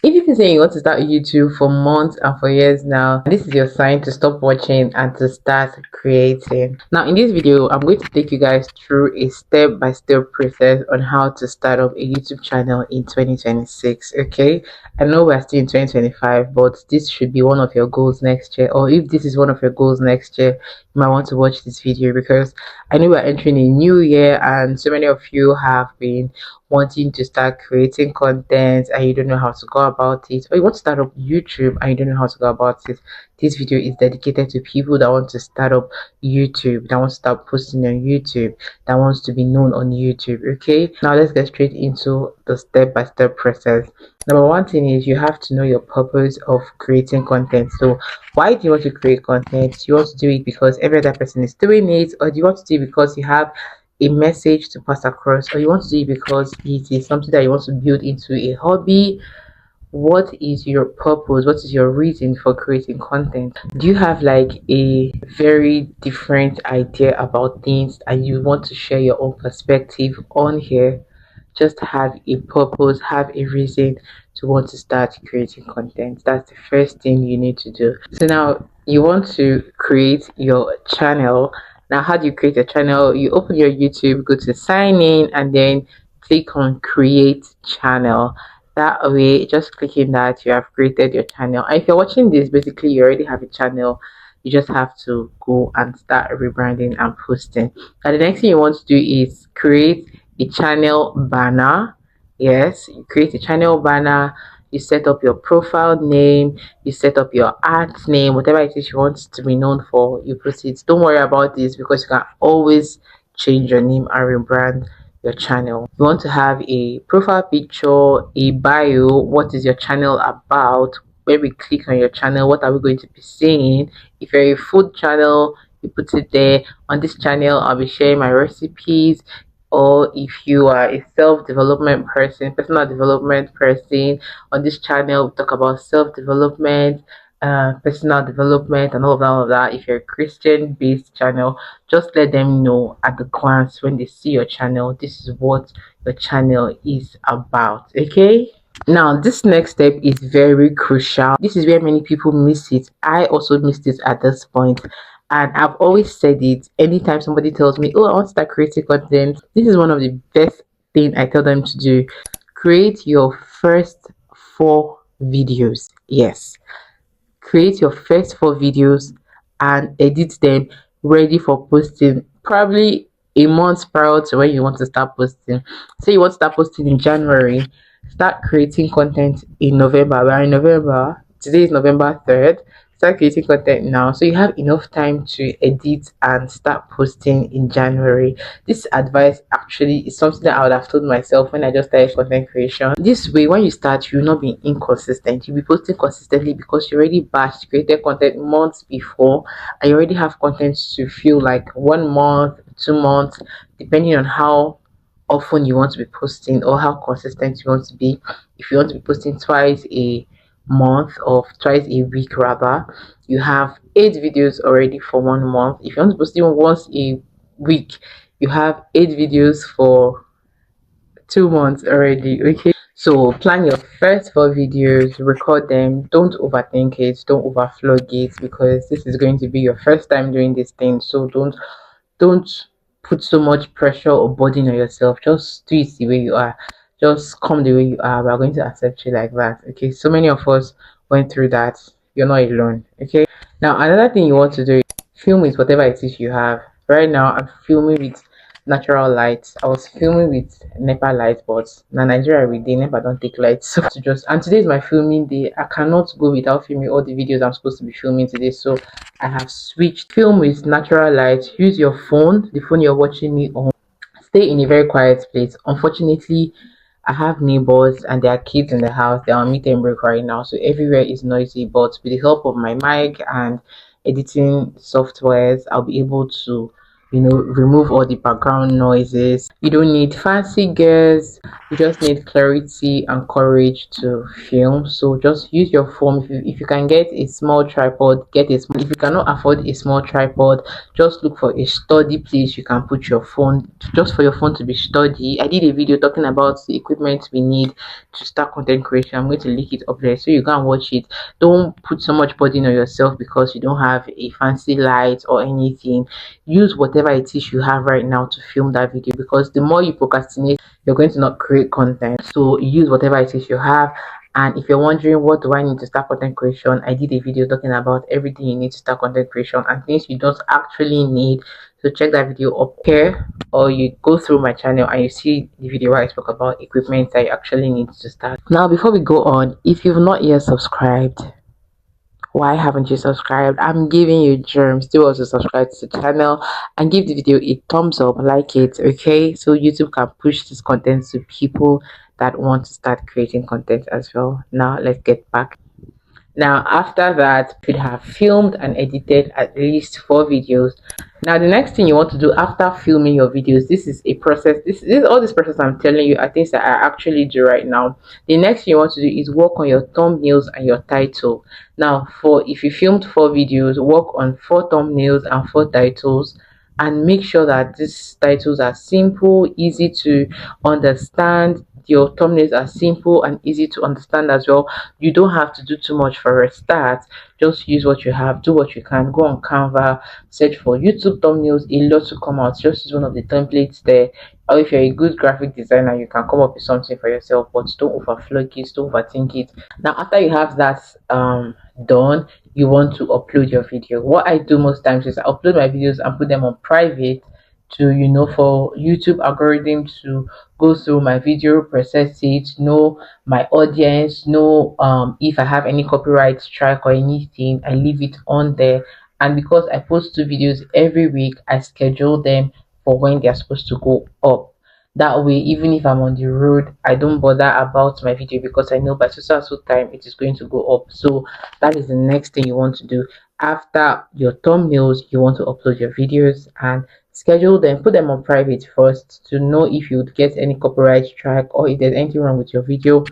If you've been saying you want to start YouTube for months and for years now, this is your sign to stop watching and to start creating. Now, in this video, I'm going to take you guys through a step-by-step process on how to start up a YouTube channel in 2026. Okay, I know we're still in 2025, but this should be one of your goals next year. Or if this is one of your goals next year, you might want to watch this video because I know we're entering a new year and so many of you have been wanting to start creating content and you don't know how to go about it, or you want to start up YouTube and you don't know how to go about it. This video is dedicated to people that want to start up YouTube, that want to start posting on YouTube, that wants to be known on YouTube. Okay, now let's get straight into the step-by-step process. Number one thing is you have to know your purpose of creating content. So why do you want to create content? Do you want to do it because every other person is doing it, or do you want to do it because you have a message to pass across, or you want to do it because it is something that you want to build into a hobby? What is your purpose? What is your reason for creating content? Do you have like a very different idea about things and you want to share your own perspective on here? Just have a purpose, have a reason to want to start creating content. That's the first thing you need to do. So now you want to create your channel. Now, how do you create a channel? You open your YouTube, go to sign in, and then click on create channel. That way, just clicking that, you have created your channel. And if you're watching this, basically you already have a channel. You just have to go and start rebranding and posting. Now the next thing you want to do is create a channel banner. Yes, you create a channel banner, you set up your profile name, you set up your art name, whatever it is you want to be known for, you proceed. Don't worry about this because you can always change your name and rebrand your channel. You want to have a profile picture, a bio, what is your channel about? When we click on your channel, what are we going to be seeing? If you're a food channel, you put it there. On this channel, I'll be sharing my recipes. Or if you are a self-development person, personal development person, on this channel we talk about self-development, personal development, and all of that. If you're a Christian based channel, just let them know at the glance when they see your channel, this is what your channel is about. Okay, now this next step is very crucial. This is where many people miss it. I also missed it at this point, and I've always said it anytime somebody tells me, oh, I want to start creating content. This is one of the best thing I tell them to do. Create your first 4 videos. Yes, create your first 4 videos and edit them ready for posting probably a month prior to when you want to start posting. Say you want to start posting in January, start creating content in November. We're in November, today is November 3rd. Start creating content now so you have enough time to edit and start posting in January. This advice actually is something that I would have told myself when I just started content creation. This way, when you start, you'll not be inconsistent. You'll be posting consistently because you already batched created content months before and you already have content to feel like 1 month, 2 months, depending on how often you want to be posting or how consistent you want to be. If you want to be posting twice a month or twice a week rather, you have 8 videos already for 1 month. If you want to post even once a week, you have 8 videos for 2 months already. Okay, so plan your first 4 videos, record them, don't overthink it, don't overflog it because this is going to be your first time doing this thing. So don't put so much pressure or burden on yourself. Just do it the way you are. Just come the way you are. We're going to accept you like that. Okay. So many of us went through that. You're not alone. Okay. Now another thing you want to do is film with whatever it is you have. Right now I'm filming with natural lights. I was filming with NEPA lights, but now Nigeria with the NEPA don't take lights. So to just and today is my filming day. I cannot go without filming all the videos I'm supposed to be filming today. So I have switched. Film with natural light. Use your phone, the phone you're watching me on. Stay in a very quiet place. Unfortunately, I have neighbors and there are kids in the house. They're on meet and break right now, so everywhere is noisy. But with the help of my mic and editing softwares, I'll be able to remove all the background noises. You don't need fancy gears, you just need clarity and courage to film. So just use your phone. If you can get a small tripod, get a small. If you cannot afford a small tripod, just look for a sturdy place you can put your phone, just for your phone to be sturdy. I did a video talking about the equipment we need to start content creation. I'm going to link it up there so you can watch it. Don't put so much burden on yourself because you don't have a fancy light or anything. Use whatever it is you have right now to film that video, because the more you procrastinate, you're going to not create content. So use whatever it is you have. And if you're wondering what do I need to start content creation, I did a video talking about everything you need to start content creation and things you don't actually need. So check that video up here, or you go through my channel and you see the video where I spoke about equipment that you actually need to start. Now before we go on, if you've not yet subscribed, why haven't you subscribed? I'm giving you germs. Do also subscribe to the channel and give the video a thumbs up, like it, okay, so YouTube can push this content to people that want to start creating content as well. Now let's get back. Now after that, you should have filmed and edited at least 4 videos. Now the next thing you want to do after filming your videos, this is a process, this all this process I'm telling you are things that I actually do right now. The next thing you want to do is work on your thumbnails and your title. Now if you filmed 4 videos, work on 4 thumbnails and 4 titles, and make sure that these titles are simple, easy to understand. Your thumbnails are simple and easy to understand as well. You don't have to do too much for a start. Just use what you have, do what you can. Go on Canva, search for YouTube thumbnails, a lot to come out. Just use one of the templates there. Or if you're a good graphic designer, you can come up with something for yourself, but don't overflow it, don't overthink it. Now after you have that done, you want to upload your video. What I do most times is I upload my videos and put them on private to for YouTube algorithm to go through my video, process it, know my audience, know if I have any copyright strike or anything. I leave it on there. And because I post 2 videos every week, I schedule them for when they're supposed to go up. That way, even if I'm on the road, I don't bother about my video because I know by so time it is going to go up. So that is the next thing you want to do. After your thumbnails, you want to upload your videos and schedule them, put them on private first to know if you would get any copyright strike or if there's anything wrong with your video,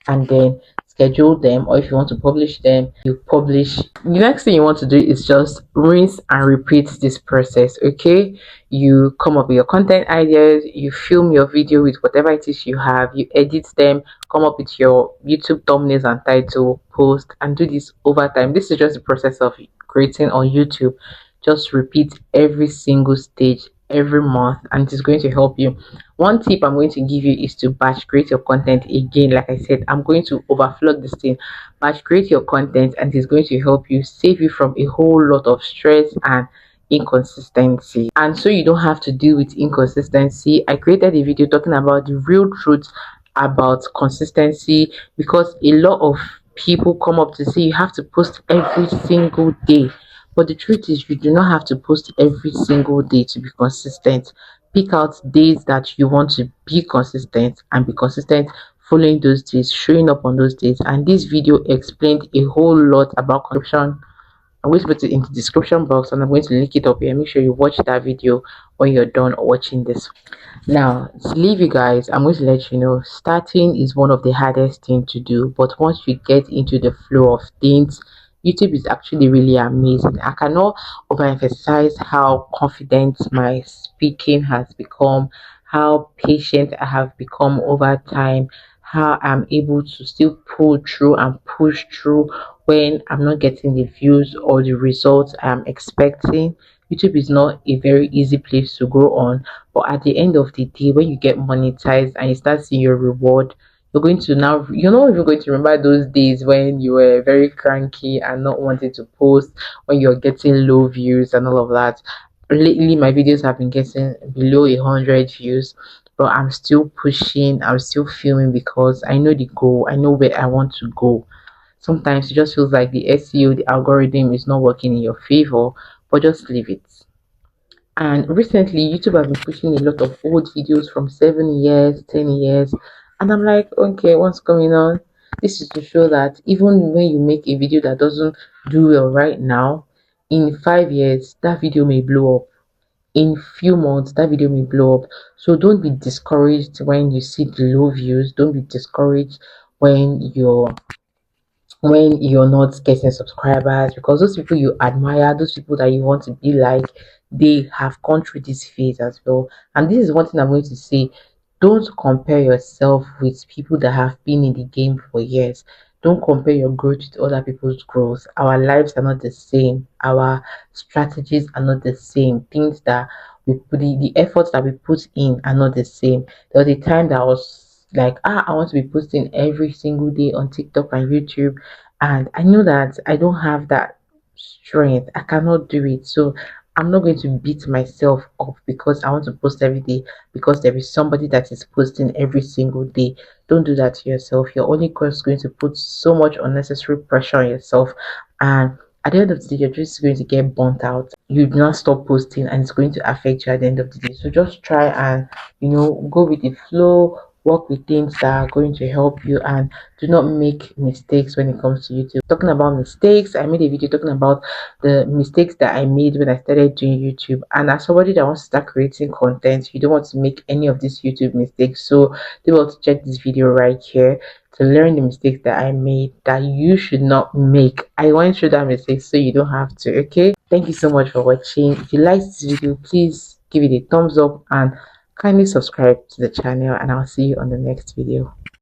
and then schedule them. Or if you want to publish them, you publish. The next thing you want to do is just rinse and repeat this process. Okay, you come up with your content ideas, you film your video with whatever it is you have, you edit them, come up with your YouTube thumbnails and title, post, and do this over time. This is just the process of creating on YouTube. Just repeat every single stage every month and it is going to help you. One tip I'm going to give you is to batch create your content. Again, like I said, I'm going to overflow this thing. Batch create your content and it's going to help you, save you from a whole lot of stress and inconsistency. And so you don't have to deal with inconsistency, I created a video talking about the real truth about consistency, because a lot of people come up to say you have to post every single day, but the truth is you do not have to post every single day to be consistent. Pick out days that you want to be consistent and be consistent following those days, showing up on those days. And this video explained a whole lot about consumption. I'm going to put it in the description box and I'm going to link it up here. Make sure you watch that video when you're done watching this. Now, to leave you guys, I'm going to let you know starting is one of the hardest things to do, but once you get into the flow of things, YouTube is actually really amazing. I cannot overemphasize how confident my speaking has become, how patient I have become over time, how I'm able to still pull through and push through when I'm not getting the views or the results I'm expecting. YouTube is not a very easy place to grow on, but at the end of the day, when you get monetized and you start seeing your reward, you're not even going to remember those days when you were very cranky and not wanting to post, when you're getting low views and all of that. Lately my videos have been getting below 100 views, but I'm still pushing, I'm still filming because I know the goal, I know where I want to go. Sometimes it just feels like the SEO, the algorithm is not working in your favor, but just leave it. And recently, YouTube has been pushing a lot of old videos from 7 years, 10 years, and I'm like, okay, what's going on? This is to show that even when you make a video that doesn't do well right now, in 5 years, that video may blow up. in few months that video may blow up. So don't be discouraged when you see the low views. Don't be discouraged when you're not getting subscribers, because those people you admire, those people that you want to be like, they have gone through this phase as well. And this is one thing I'm going to say: don't compare yourself with people that have been in the game for years. Don't compare your growth with other people's growth. Our lives are not the same, our strategies are not the same, things that we put the efforts that we put in are not the same. There was a time that I was like, I want to be posting every single day on TikTok and YouTube, and I know that I don't have that strength. I cannot do it. So I'm not going to beat myself up because I want to post every day, because there is somebody that is posting every single day. Don't do that to yourself. You're only just going to put so much unnecessary pressure on yourself, and at the end of the day, you're just going to get burnt out. You do not stop posting, and it's going to affect you at the end of the day. So just try and go with the flow, work with things that are going to help you, and do not make mistakes when it comes to YouTube. Talking about mistakes, I made a video talking about the mistakes that I made when I started doing YouTube. And as somebody that wants to start creating content, you don't want to make any of these YouTube mistakes. So they will to check this video right here to learn the mistakes that I made that you should not make. I went through that mistake so you don't have to. Okay. Thank you so much for watching. If you liked this video, please give it a thumbs up and kindly subscribe to the channel, and I'll see you on the next video.